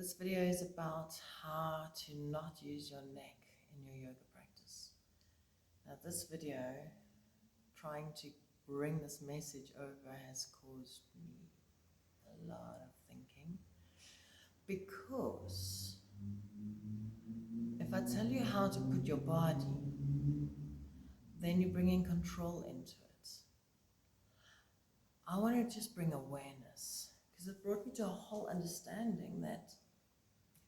This video is about how to not use your neck in your yoga practice. Now this video, trying to bring this message over, has caused me a lot of thinking, because if I tell you how to put your body, then you're bringing control into it. I want to just bring awareness, because it brought me to a whole understanding that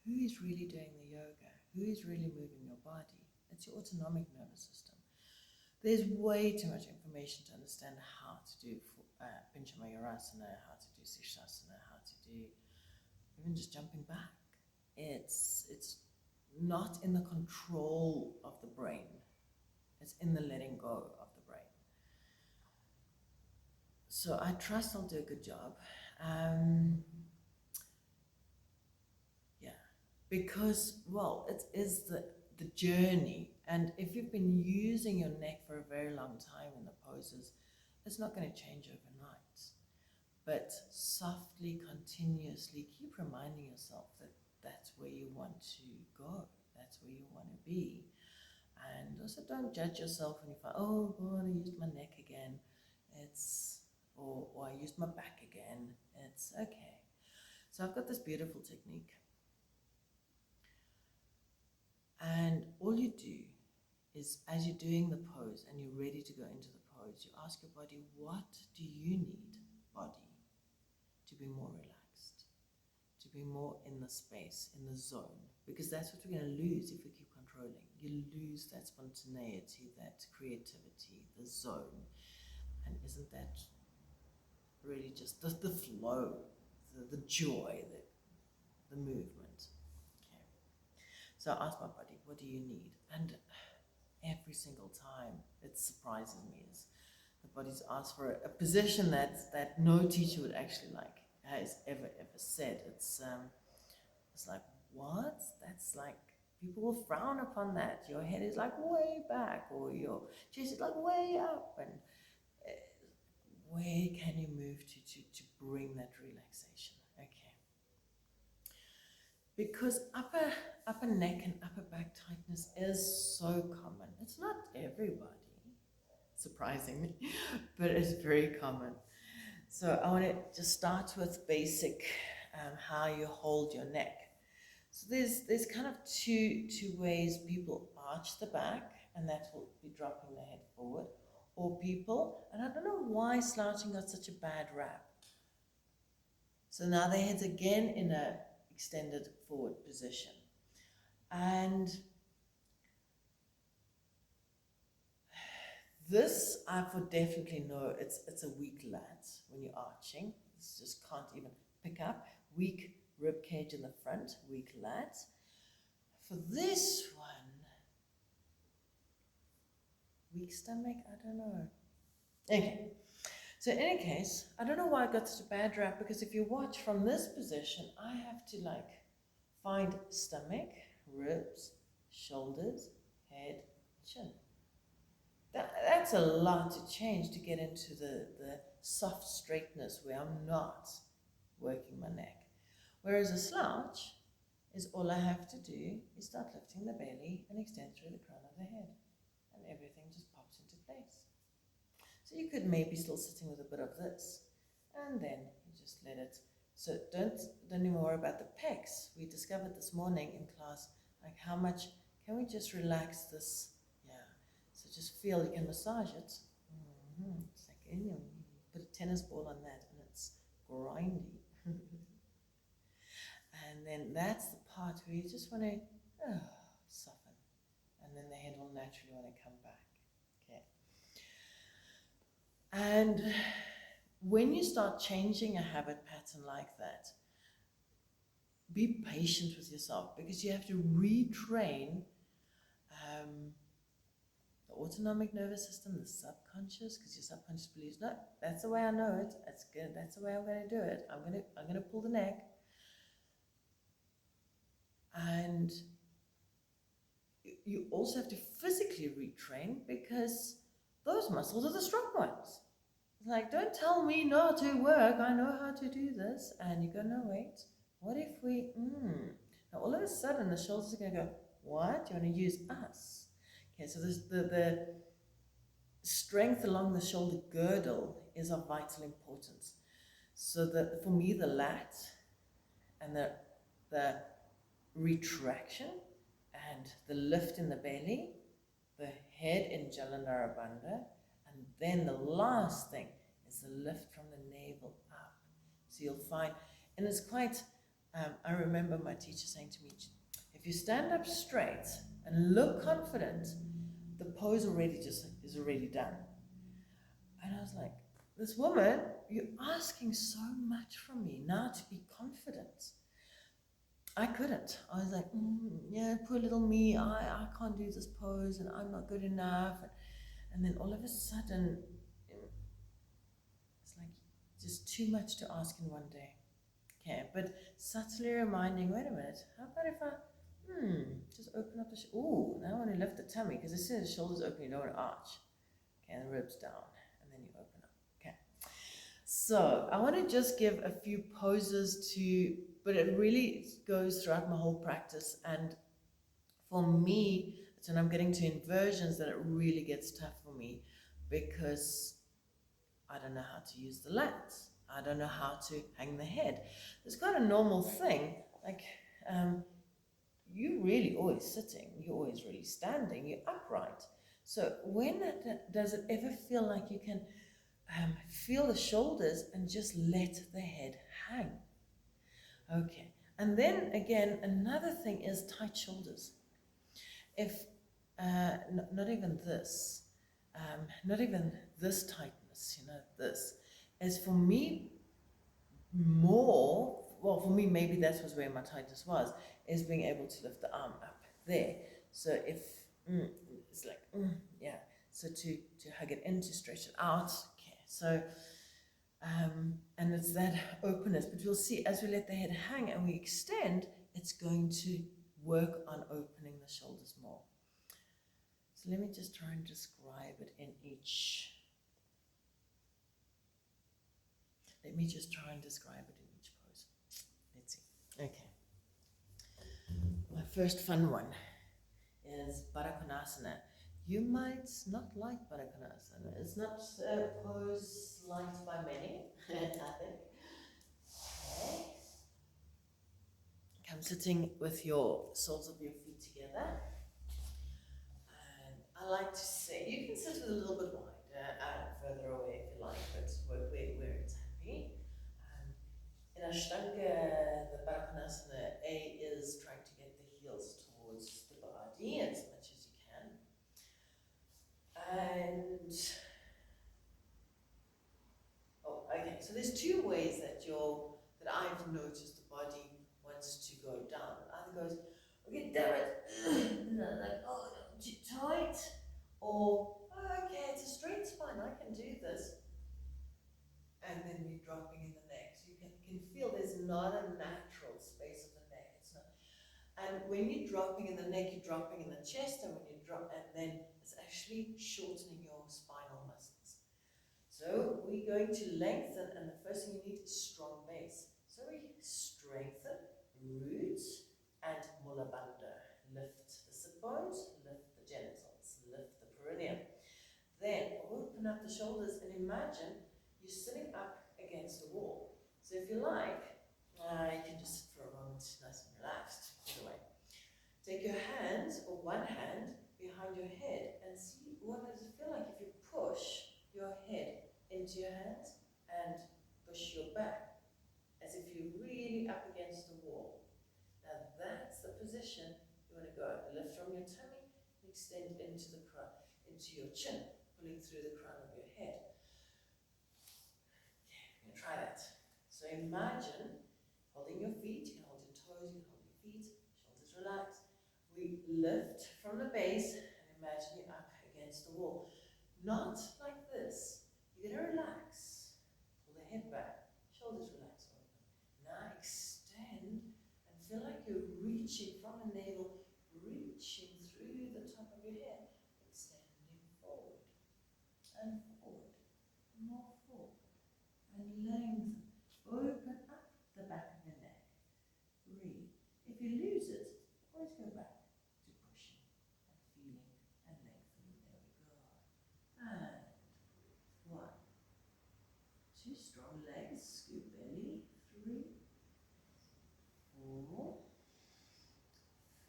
who is really doing the yoga? Who is really moving your body? It's your autonomic nervous system. There's way too much information to understand how to do Pincha Mayurasana, how to do Sirsasana, how to do even just jumping back. It's not in the control of the brain. It's in the letting go of the brain. So I trust I'll do a good job. Because, well, it is the journey. And if you've been using your neck for a very long time in the poses, it's not going to change overnight. But softly, continuously, keep reminding yourself that that's where you want to go. That's where you want to be. And also don't judge yourself when you find, oh God, I used my neck again. Or I used my back again. It's okay. So I've got this beautiful technique. And all you do is, as you're doing the pose and you're ready to go into the pose, you ask your body, what do you need, body, to be more relaxed, to be more in the space, in the zone? Because that's what we're going to lose if we keep controlling. You lose that spontaneity, that creativity, the zone. And isn't that really just the flow, the joy, the movement? So I ask my body, what do you need? And every single time, it surprises me, is the body's asked for a position that no teacher would actually has ever said. It's like, what? That's like, people will frown upon that. Your head is like way back, or your chest is like way up. And where can you move to bring that relaxation? Okay. Because upper neck and upper back tightness is so common. It's not everybody, surprisingly, but it's very common. So I want to just start with basic how you hold your neck. So there's kind of two ways people arch the back, and that will be dropping the head forward, or people, and I don't know why slouching got such a bad rap. So now their head's again in a extended forward position. And this, I for definitely know it's a weak lat when you're arching. This just can't even pick up. Weak rib cage in the front, weak lat. For this one, weak stomach, I don't know. Okay. So in any case, I don't know why I got such a bad rap, because if you watch from this position, I have to find stomach, ribs, shoulders, head, chin. That's a lot to change to get into the soft straightness where I'm not working my neck. Whereas a slouch is all I have to do is start lifting the belly and extend through the crown of the head, and everything just pops into place. So you could maybe still sitting with a bit of this, and then you just let it. So don't even worry about the pecs. We discovered this morning in class, like how much can we just relax this? Yeah. So just feel, you can massage it. It's like, you put a tennis ball on that, and it's grindy. And then that's the part where you just want to soften, and then the head will naturally want to come back. Okay. And when you start changing a habit pattern like that, be patient with yourself, because you have to retrain the autonomic nervous system, the subconscious, because your subconscious believes, no, that's the way I know it. That's good. That's the way I'm going to do it. I'm going to pull the neck. And you also have to physically retrain, because those muscles are the strong ones. It's like, don't tell me not to work. I know how to do this. And you go, no, wait. what if we, now all of a sudden the shoulders are going to go, what? You want to use us? Okay, so this, the strength along the shoulder girdle is of vital importance. So that for me, the lat and the retraction and the lift in the belly, the head in Jalandhara bandha, and then the last thing is the lift from the navel up. So you'll find, and it's quite, I remember my teacher saying to me, if you stand up straight and look confident, the pose already just is already done. And I was like, this woman, you're asking so much from me now to be confident. I couldn't. I was like, yeah, poor little me, I can't do this pose and I'm not good enough. And then all of a sudden, it's like just too much to ask in one day. Okay, but subtly reminding, wait a minute, how about if I, just open up the, now I want to lift the tummy, because as soon as the shoulders open, you don't want to arch. Okay, and the ribs down, and then you open up. Okay, so I want to just give a few poses to, but it really goes throughout my whole practice, and for me, it's when I'm getting to inversions that it really gets tough for me, because I don't know how to use the lats. I don't know how to hang the head. It's quite a normal thing, like you're really always sitting, you're always really standing, you're upright. So when does it ever feel like you can feel the shoulders and just let the head hang? Okay, and then again, another thing is tight shoulders. If, not even this tightness, this is for me more, well, for me, maybe that was where my tightness was, is being able to lift the arm up there. So if, it's like, yeah, so to hug it in, to stretch it out, okay, so, and it's that openness, but we'll see as we let the head hang and we extend, it's going to work on opening the shoulders more. So let me just try and describe it in each. Let me just try and describe it in each pose. Let's see. Okay. My first fun one is Baddha Konasana. You might not like Baddha Konasana. It's not a pose liked by many, I think. Okay. Come sitting with your soles of your feet together. And I like to say, you can sit a little bit wider and further away if you like, but work where it's happy. In Ashtanga, the Baddha Konasana, A is trying to get the heels towards the body as much as you can. And, okay, so there's two ways that I've noticed the body wants to go down. It either goes, okay, damn it, like, oh, no, too tight, or, okay, it's a straight spine, I can do this. And then you're dropping in the neck. So you can feel there's not a natural space of the neck. It's not. And when you're dropping in the neck, you're dropping in the chest, and when you drop, and then it's actually shortening your spinal muscles. So we're going to lengthen, and the first thing you need is strong base. So we strengthen, root, and mula bandha. Lift the sit bones, lift the genitals, lift the perineum. Then open up the shoulders and imagine you're sitting up against a wall. So if you like, you can just sit for a moment, nice and relaxed. Either way. Take your hands, or one hand, behind your head and see what does it feel like if you push your head into your hands and push your back, as if you're really up against the wall. Now that's the position you want to go. Lift from your tummy, extend into the crown, into your chin, pulling through the crown of your head. Try that. So imagine holding your feet, you can hold your toes, you can hold your feet, shoulders relaxed. We lift from the base and imagine you're up against the wall. Not like this. You're going to relax. Pull the head back, shoulders relax, open. Now extend and feel like you're reaching from the navel, reaching through the top of your head, extending forward and forward, more forward. And lengthen, open up the back of the neck. 2 strong legs, scoop belly, 3, 4,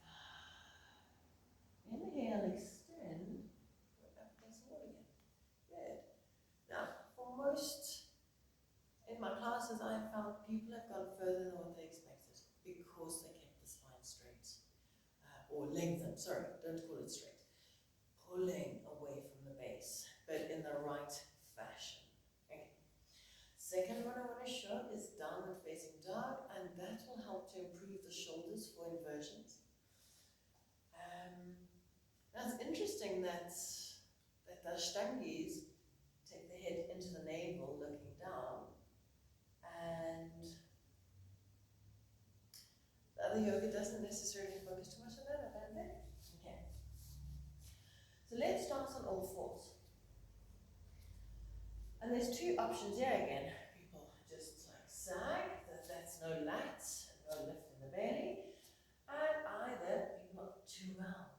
5. Inhale, extend. Up against the wall again. Good. Now, for most, in my classes, I have found people have gone further than what they expected because they kept the spine straight. Or lengthen, sorry, don't call it straight. Pulling away from the base, but in the right fashion. Okay. Second one I want to show is downward facing dog, and that will help to improve the shoulders for inversions. That's interesting that the Ashtangis take the head into the navel looking down, and the other yoga doesn't necessarily focus too much on that, okay? So let's dance on all fours. And there's 2 options here again. People just like sag, that's no lats, no lift in the belly, and either people are too round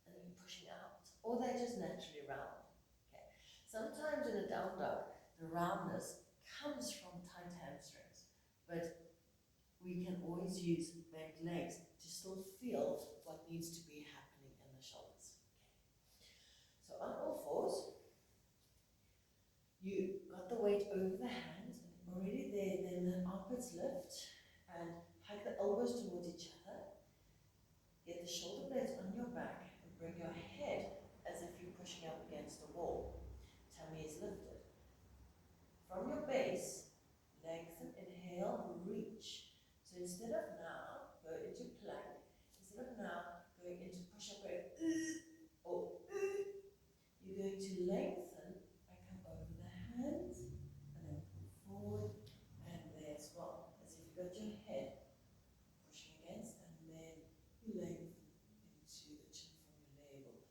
and you're pushing out, or they're just naturally round. Okay. Sometimes in a down dog, the roundness comes from tight hamstrings, but we can always use bent legs to still feel what needs to be happening in the shoulders. Okay. So on all fours, you got the weight over the hands, already there, then the armpits lift, and hug the elbows towards each other. Get the shoulder blades on your back, and bring your head as if you're pushing up against a wall. Tummy is lifted. From your base, lengthen, inhale, reach. So instead of now, go into plank. Instead of now, going into push-up, or you're going to lengthen and come over the hands, and then pull forward, and there as well, as if you've got your head pushing against, and then you lengthen into the chin from your navel.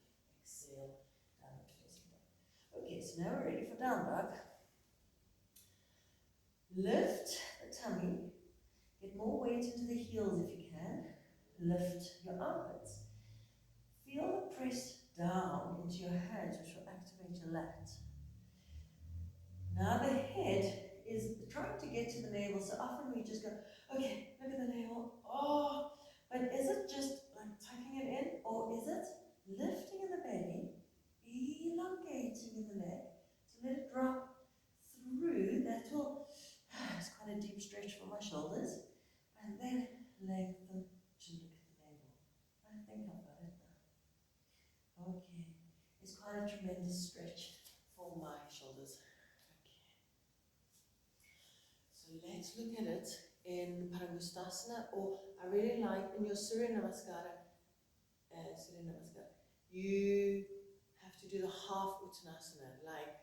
Exhale, downward facing dog. Okay, so now we're ready for down dog. Lift the tummy, get more weight into the heels if you can. Lift your armpits. Feel the press down into your hands, which will activate your lat. Now the head is trying to get to the navel, so often we just go, okay, look at the navel, oh, but is it just like tucking it in, or is it lifting in the belly, elongating in the neck, so let it drop through, that will, it's quite a deep stretch for my shoulders, and then lengthen to look at the navel. I think I've got it now. Okay, it's quite a tremendous stretch for my shoulders. So let's look at it in Paramuktasana, or I really like in your Surya Namaskara, you have to do the half Uttanasana, like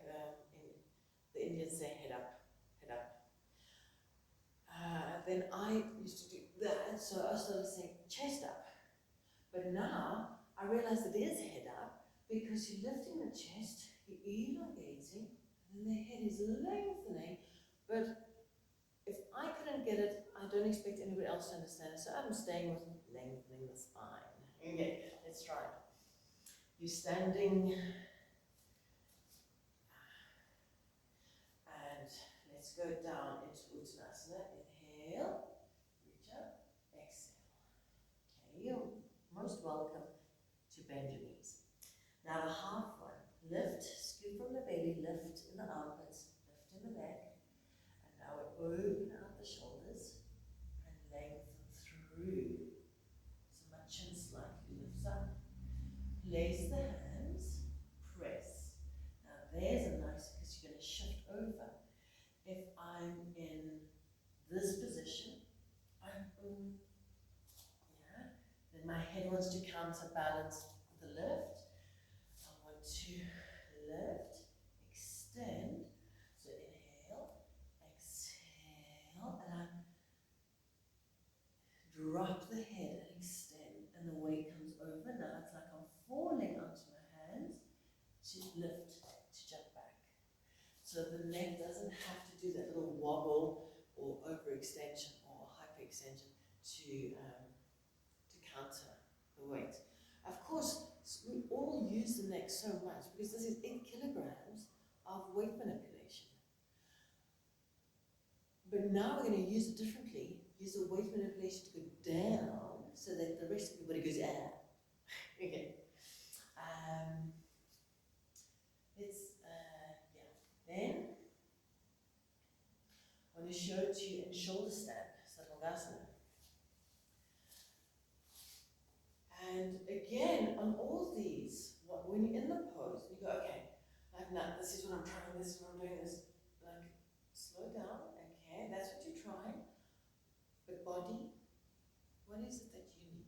in the Indians say head up, head up. Then I used to do that, so I started saying chest up. But now I realize it is head up because you're lifting the chest, you're elongating, and then the head is lengthening. But if I couldn't get it, I don't expect anybody else to understand it, so I'm staying with lengthening the spine. Okay, let's try it. You're standing, and let's go down into Uttanasana. Inhale, reach up, exhale. Okay, you're most welcome to bend your knees. Now the half one, lift, scoop from the belly, lift in the armpits, lift in the neck, and now we open out the shoulders and lengthen through. So my chin slightly lifts up. Place the hands, press. Now there's a nice, because you're going to shift over. If I'm in this position, then my head wants to counterbalance the lift. I want to lift, extend. So inhale, exhale, and I drop the head and extend, and the weight comes over. Now it's like I'm falling onto my hands to lift, to jump back. So the neck doesn't have to do that little wobble or overextension or hyperextension to counter the weight. Of course, we all use the neck so much because this is 8 kilograms of weight manipulation. But now we're going to use it differently. Use the weight manipulation to go down so that the rest of your body goes out. Okay. Then I want to show it to you in shoulder stand, Sattangasana. And again, on all these, when you're in the pose, you go, okay, like now, this is what I'm trying, this is what I'm doing, this, like, slow down, okay, that's what you're trying. But body, what is it that you need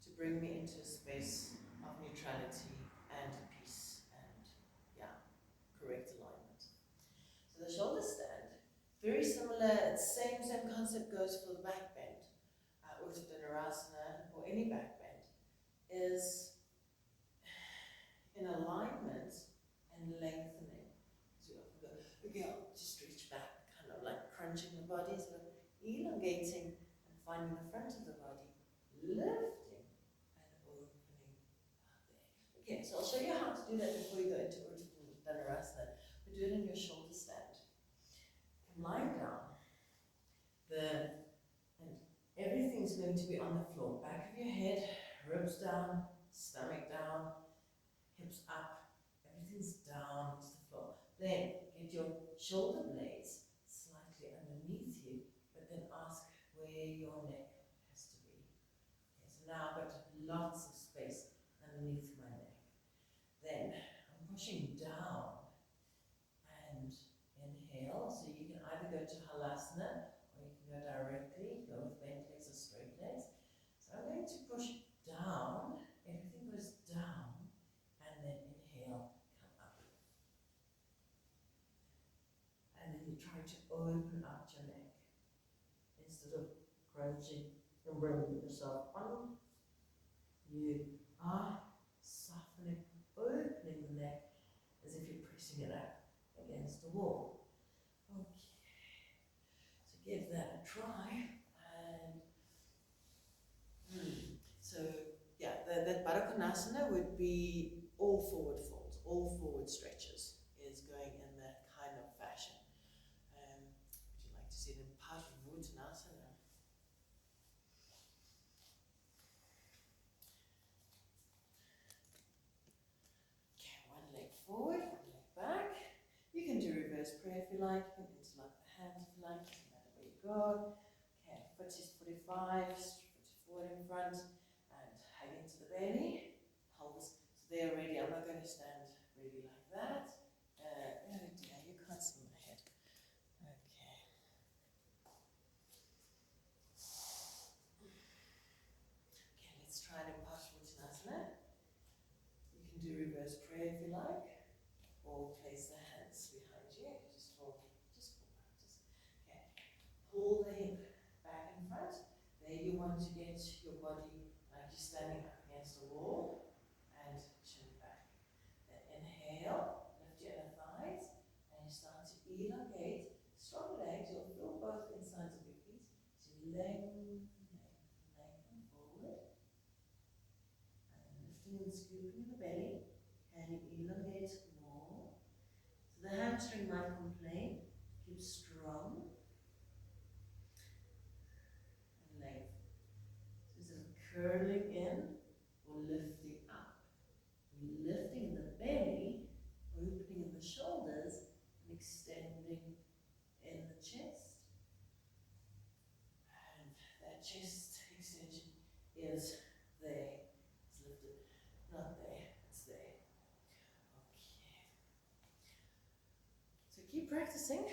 to bring me into a space of neutrality and peace and, yeah, correct alignment? So the shoulder stand, very similar, same concept goes for the back bend, Uttanasana or any back bend, is in alignment and lengthening. So you often go, okay, I'll just reach back, kind of like crunching the body, so elongating and finding the front of the body, lifting and opening out there. Okay, so I'll show you how to do that before you go into Uttanasana. But do it in your shoulder stand. Come lying down. And everything's going to be on the floor. Back of your head, ribs down, stomach down, hips up, everything's down to the floor. Then get your shoulder blades slightly underneath you, but then ask where your neck has to be. Okay, so now I've got lots of space underneath my neck. Then I'm pushing down and inhale. So you can either go to halasana or you can go directly, go with bent legs or straight legs. So I'm going to push down, everything goes down, and then inhale, come up. And then you try to open up your neck instead of crunching and bringing yourself on. You are softening, opening the neck as if you're pressing it up against the wall. Okay, so give that a try. And so yeah, that Baddha Konasana would be all forward folds, all forward stretches is going in that kind of fashion. Would you like to see it in Parsvuttanasana? Okay, one leg forward, one leg back. You can do reverse prayer if you like. You can interlock the hands if you like. Doesn't matter where you go. Okay, foot is 45, foot forward in front, and hug into the belly. Pelvis. So there already. I'm not going to stand really like that. Oh dear, you can't see my head. Okay. Okay, let's try it in Parsvuttanasana. You can do reverse prayer if you like, or place the hands behind you, just for practice. Okay, pull the hip back in front. There you want to get your body like you're standing up against the wall, and chin back. Then inhale, lift your inner thighs, and you start to elongate. Strong legs, you'll feel both insides of your feet. So lengthen forward. Lifting and scooping the belly, and you elongate more. So the hamstring might complain, keep strong and length. So instead of curling in or lifting up, lifting the belly, opening in the shoulders, and extending in the chest. And that chest extension is there. It's lifted. Not there, it's there. Okay. So keep practicing.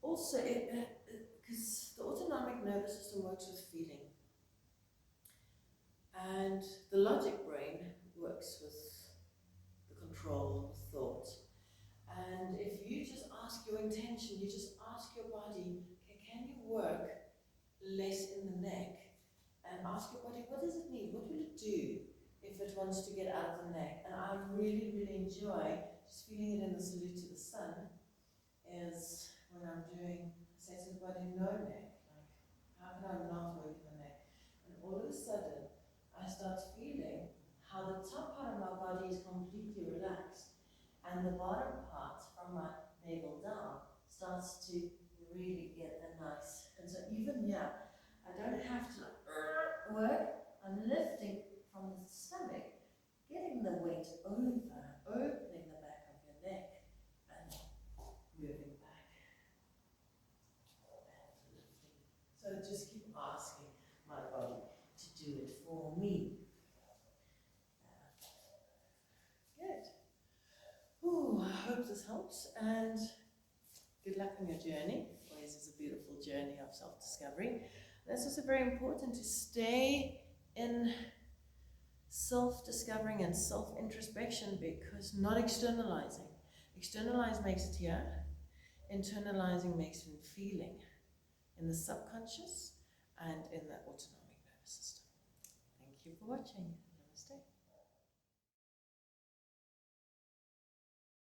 Also, because the autonomic nervous system works with feeling. And the logic brain works with the control of thought. And if you just ask your intention, you just ask your body, okay, can you work less in the neck? And ask your body, what does it need? What will it do if it wants to get out of the neck? And I really, really enjoy just feeling it in the salute to the sun, is when I'm doing, I say to the body, no neck. Like, how can I not work in the neck? And all of a sudden, I start feeling how the top part of my body is completely relaxed, and the bottom part from my navel down, starts to really get a nice, and so even here, I don't have to like work, I'm lifting from the stomach, getting the weight over, opening the back of your neck, and moving back, and lifting. So just keep asking my body to do it for me. Good. Ooh, I hope this helps, and good luck on your journey. Always is a beautiful journey of self-discovery. That's also very important to stay in self-discovering and self-introspection, because not externalizing. Externalize makes it here. Internalizing makes it feeling in the subconscious and in the autonomic nervous system. Thank you for watching.